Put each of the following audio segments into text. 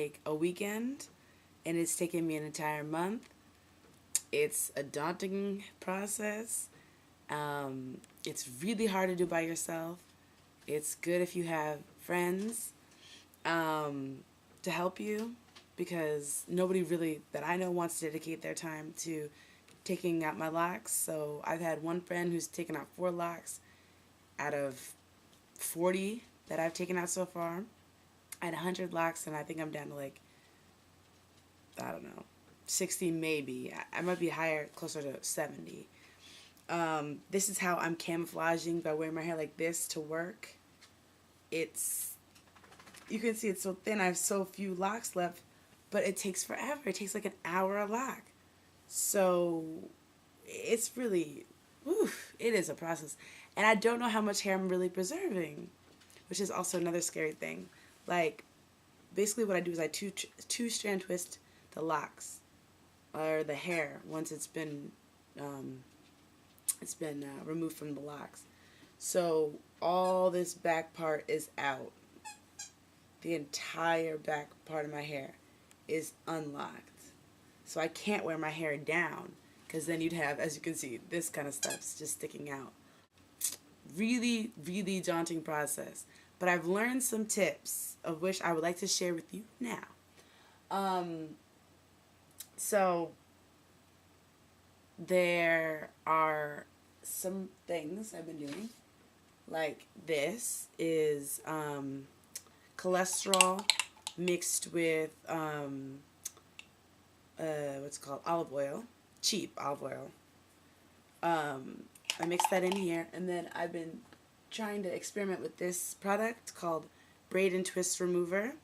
like a weekend, and it's taken me an entire month. It's a daunting process. It's really hard to do by yourself. It's good if you have friends to help you, because nobody really that I know wants to dedicate their time to taking out my locks. So I've had one friend who's taken out 4 locks out of 40 that I've taken out so far. I had 100 locks, and I think I'm down to like, I don't know, 60 maybe. I might be higher, closer to 70. This is how I'm camouflaging by wearing my hair like this to work. You can see it's so thin. I have so few locks left, but it takes forever. It takes like an hour a lock. So it's really, it is a process. And I don't know how much hair I'm really preserving, which is also another scary thing. Like, basically what I do is I two strand twist the locks, or the hair, once it's been removed from the locks. So all this back part is out. The entire back part of my hair is unlocked. So I can't wear my hair down, because then you'd have, as you can see, this kind of stuff's just sticking out. Really, really daunting process. But I've learned some tips, of which I would like to share with you now. So there are some things I've been doing. Like, this is cholesterol mixed with what's called olive oil, cheap olive oil. I mix that in here, and then I've been trying to experiment with this product called Braid and Twist Remover.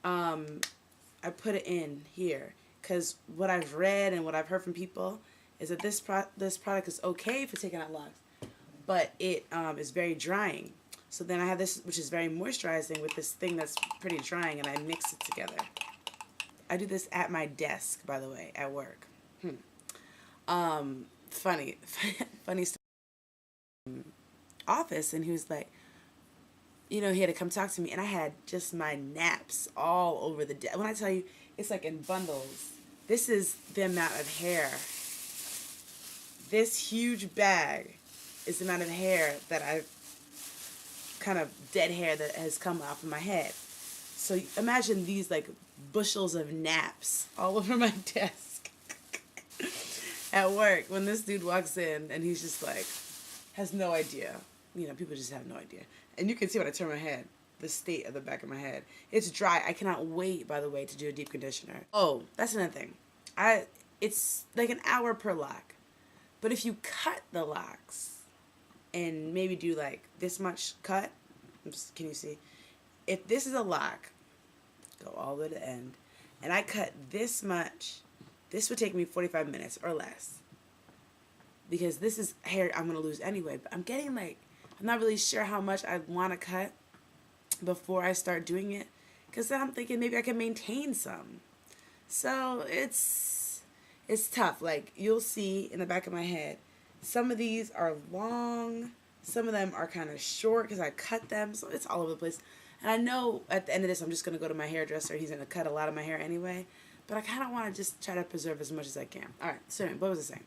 I put it in here because what I've read and what I've heard from people is that this product is okay for taking out locks, but it is very drying. So then I have this, which is very moisturizing, with this thing that's pretty drying, and I mix it together. I do this at my desk, by the way, at work. Funny story. Office, and he was like, he had to come talk to me, and I had just my naps all over the desk. When I tell you, it's like in bundles. This is the amount of hair. This huge bag is the amount of hair that I've kind of dead hair that has come off of my head. So imagine these like bushels of naps all over my desk at work when this dude walks in, and he's just like, has no idea. People just have no idea. And you can see when I turn my head, the state of the back of my head. It's dry. I cannot wait, by the way, to do a deep conditioner. Oh, that's another thing. It's like an hour per lock. But if you cut the locks and maybe do like this much cut, can you see? If this is a lock, go all the way to the end, and I cut this much, this would take me 45 minutes or less. Because this is hair I'm going to lose anyway. But I'm getting like, I'm not really sure how much I want to cut before I start doing it. Because then I'm thinking maybe I can maintain some. So it's tough. Like, you'll see in the back of my head, some of these are long. Some of them are kind of short because I cut them. So it's all over the place. And I know at the end of this, I'm just going to go to my hairdresser. He's going to cut a lot of my hair anyway. But I kind of want to just try to preserve as much as I can. All right. So anyway, what was I saying?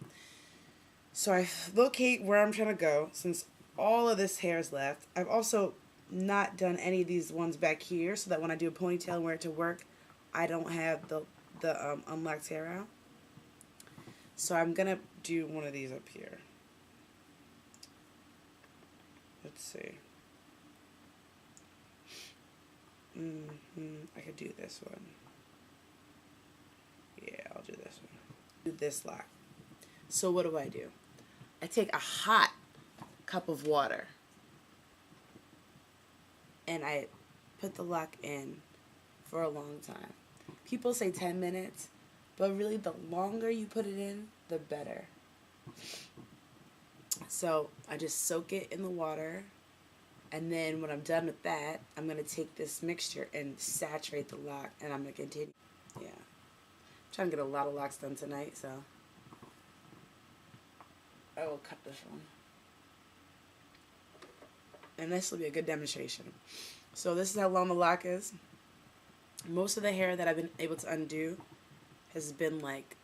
So I locate where I'm trying to go, since all of this hair is left. I've also not done any of these ones back here, so that when I do a ponytail and wear it to work, I don't have the unlocked hair out. So I'm going to do one of these up here. Let's see. I could do this one. Yeah, I'll do this one. Do this lock. So what do? I take a hot cup of water and I put the lock in for a long time. People say 10 minutes, but really the longer you put it in, the better. So I just soak it in the water, and then when I'm done with that, I'm going to take this mixture and saturate the lock, and I'm going to continue. Yeah. I'm trying to get a lot of locks done tonight, so I will cut this one. And this will be a good demonstration. So this is how long the lock is. Most of the hair that I've been able to undo has been like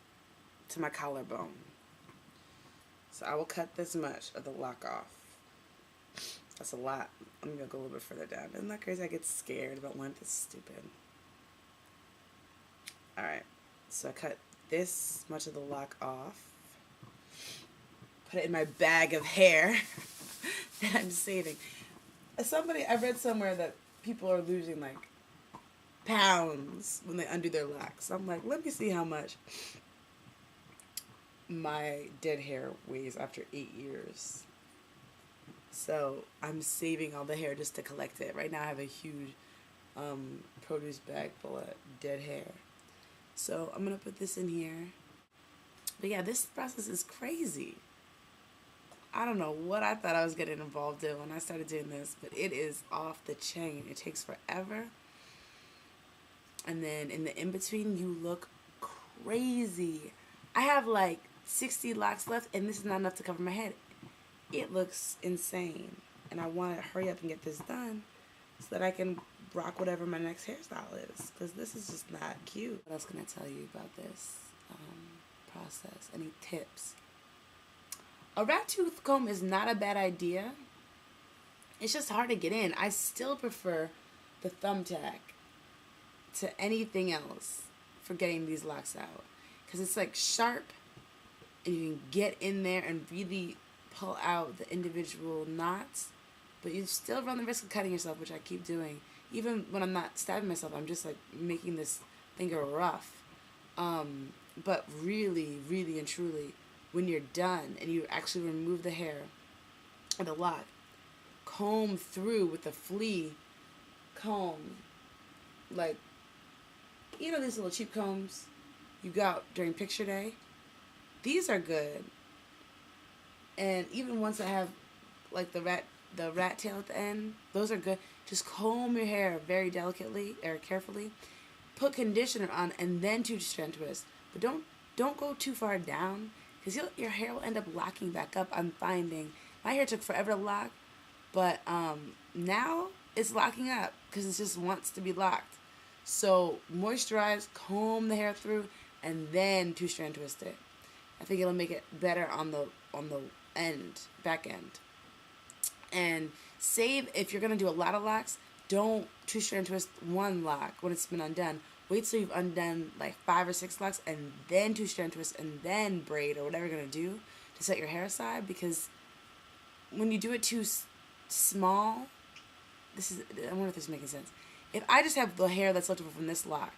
to my collarbone. So I will cut this much of the lock off. That's a lot. I'm gonna go a little bit further down. Isn't that crazy? I get scared about one. That's stupid. Alright, so I cut this much of the lock off. Put it in my bag of hair that I'm saving. I read somewhere that people are losing like pounds when they undo their locks. So I'm like, let me see how much my dead hair weighs after 8 years. So I'm saving all the hair just to collect it. Right now I have a huge produce bag full of dead hair. So I'm going to put this in here. But yeah, this process is crazy. I don't know what I thought I was getting involved in when I started doing this, but it is off the chain. It takes forever. And then in the in-between, you look crazy. I have like 60 locks left, and this is not enough to cover my head. It looks insane. And I want to hurry up and get this done so that I can rock whatever my next hairstyle is, because this is just not cute. What else can I tell you about this process? Any tips? A rat tooth comb is not a bad idea. It's just hard to get in. I still prefer the thumbtack to anything else for getting these locks out, because it's like sharp and you can get in there and really pull out the individual knots, but you still run the risk of cutting yourself, which I keep doing. Even when I'm not stabbing myself, I'm just like making this finger rough. But really, really and truly, when you're done and you actually remove the hair or the lock, comb through with a flea comb, like, you know, these little cheap combs you got during picture day. These are good. And even ones that have like the rat tail at the end, those are good. Just comb your hair very delicately or carefully. Put conditioner on and then two-strand twist. But don't go too far down, because your hair will end up locking back up. I'm finding my hair took forever to lock, but now it's locking up because it just wants to be locked. So moisturize, comb the hair through, and then two-strand twist it. I think it'll make it better on the back end. And save, if you're gonna do a lot of locks, don't two-strand twist one lock when it's been undone. Wait till you've undone like 5 or 6 locks and then two-strand twist and then braid or whatever you're gonna do to set your hair aside, because when you do it too small, I wonder if this is making sense. If I just have the hair that's left over from this lock,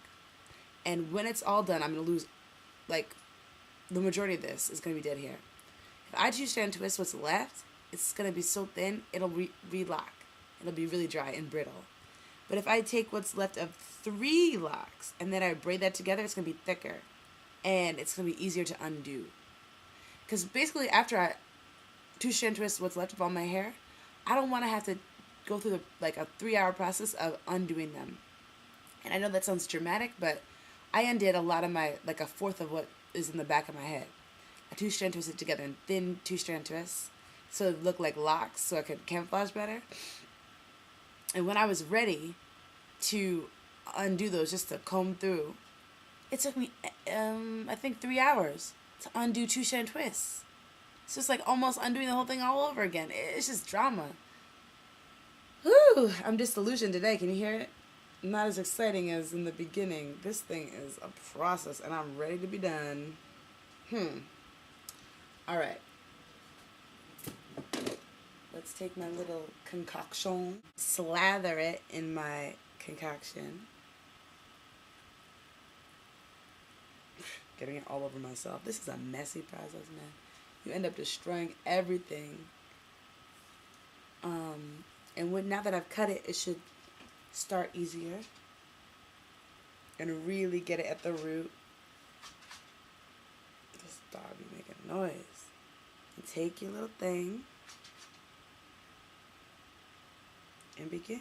and when it's all done, I'm gonna lose like the majority of this is gonna be dead hair. If I two-strand twist what's left, it's gonna be so thin it'll re-lock. It'll be really dry and brittle. But if I take what's left of 3 locks and then I braid that together, it's going to be thicker. And it's going to be easier to undo. Because basically after I two-strand twist what's left of all my hair, I don't want to have to go through like a 3-hour process of undoing them. And I know that sounds dramatic, but I undid a lot of my, like a fourth of what is in the back of my head. I two-strand twisted together in thin two-strand twists so it looked like locks so I could camouflage better. And when I was ready to undo those, just to comb through, it took me, I think 3 hours to undo two-strand twists. It's just like almost undoing the whole thing all over again. It's just drama. Whew, I'm disillusioned today. Can you hear it? Not as exciting as in the beginning. This thing is a process, and I'm ready to be done. All right. Let's take my little concoction, slather it in my concoction. Getting it all over myself. This is a messy process, man. You end up destroying everything. And now that I've cut it, it should start easier. And really get it at the root. This dog be making noise. And take your little thing. And begin.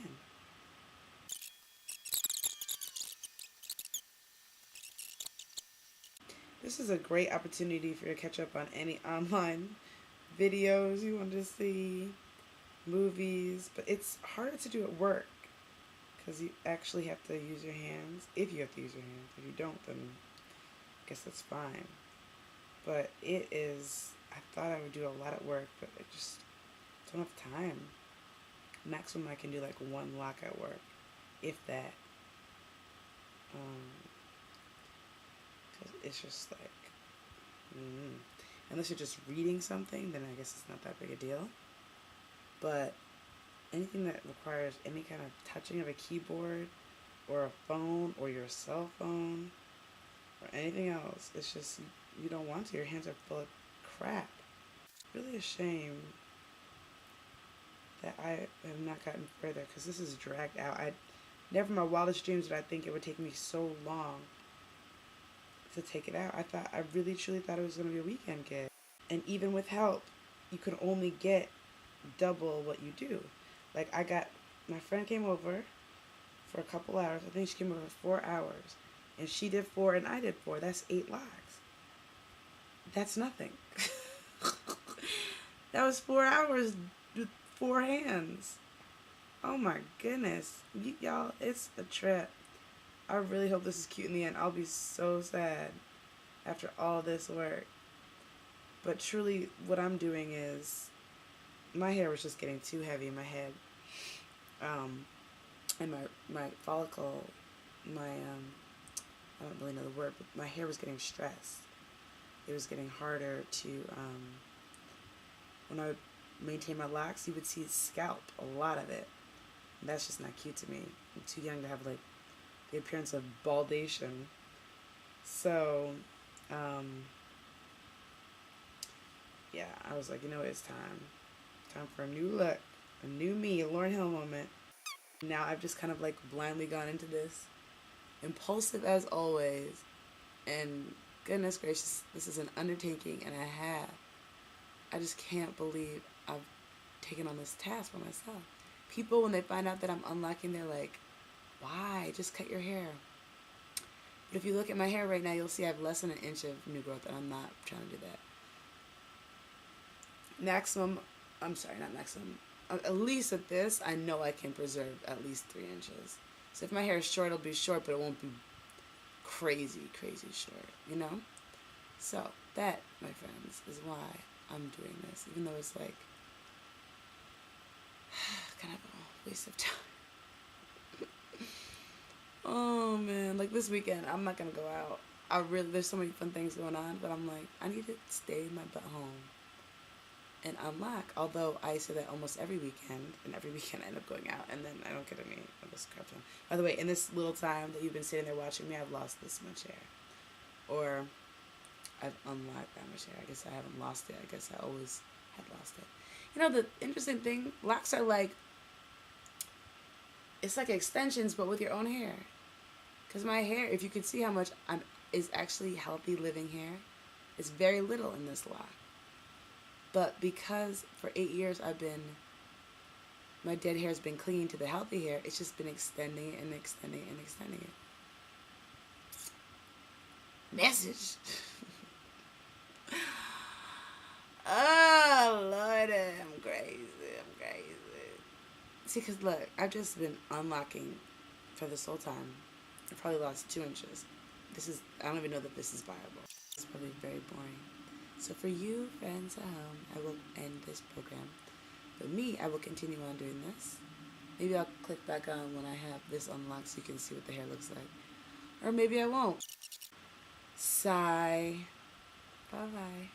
This is a great opportunity for you to catch up on any online videos you want to see, movies, but it's harder to do at work because you actually have to use your hands. If you have to use your hands. If you don't, then I guess that's fine. But it is, I thought I would do a lot of work, but I just don't have time. Maximum I can do like one lock at work, if that. 'Cause it's just like, unless you're just reading something, then I guess it's not that big a deal. But anything that requires any kind of touching of a keyboard or a phone or your cell phone or anything else, it's just, you don't want to. Your hands are full of crap. Really a shame that I have not gotten further, because this is dragged out. I never in my wildest dreams did I think it would take me so long to take it out. I really truly thought it was going to be a weekend gig. And even with help, you could only get double what you do. Like, my friend came over for a couple hours. I think she came over for 4 hours. And she did 4 and I did 4. That's 8 locks. That's nothing. That was 4 hours with 4 hands. Oh my goodness. Y'all, it's a trip. I really hope this is cute in the end. I'll be so sad after all this work. But truly, what I'm doing is, my hair was just getting too heavy in my head. And my follicle, I don't really know the word, but my hair was getting stressed. It was getting harder to, when I would maintain my locks, you would see scalp, a lot of it. And that's just not cute to me. I'm too young to have, like, the appearance of baldation. So, yeah, I was like, you know what, it's time. Time for a new look, a new me, a Lauryn Hill moment. Now I've just kind of like blindly gone into this. Impulsive as always. And goodness gracious, this is an undertaking, and I just can't believe I've taken on this task for myself. People, when they find out that I'm unlocking, they're like, why? Just cut your hair. But if you look at my hair right now, you'll see I have less than an inch of new growth, and I'm not trying to do that. Not maximum. At least at this, I know I can preserve at least 3 inches. So if my hair is short, it'll be short, but it won't be crazy, crazy short, you know? So that, my friends, is why I'm doing this, even though it's like kind of a waste of time. Oh man, like this weekend, I'm not gonna go out. There's so many fun things going on, but I'm like, I need to stay my butt home and unlock. Although I say that almost every weekend, and every weekend I end up going out, and then I don't get any of this crap done. By the way, in this little time that you've been sitting there watching me, I've lost this much hair. Or I've unlocked that much hair. I guess I haven't lost it. I guess I always had lost it. You know, the interesting thing, locks are like, it's like extensions, but with your own hair. Because my hair, if you could see how much is actually healthy living hair, it's very little in this lock. But because for 8 years my dead hair has been clinging to the healthy hair, it's just been extending it and extending it and extending it. Message. Oh, Lord, I'm crazy. See, because look, I've just been unlocking for this whole time. I probably lost 2 inches. I don't even know that this is viable. It's probably very boring. So for you, friends at home, I will end this program. But me, I will continue on doing this. Maybe I'll click back on when I have this unlocked so you can see what the hair looks like. Or maybe I won't. Sigh. Bye-bye.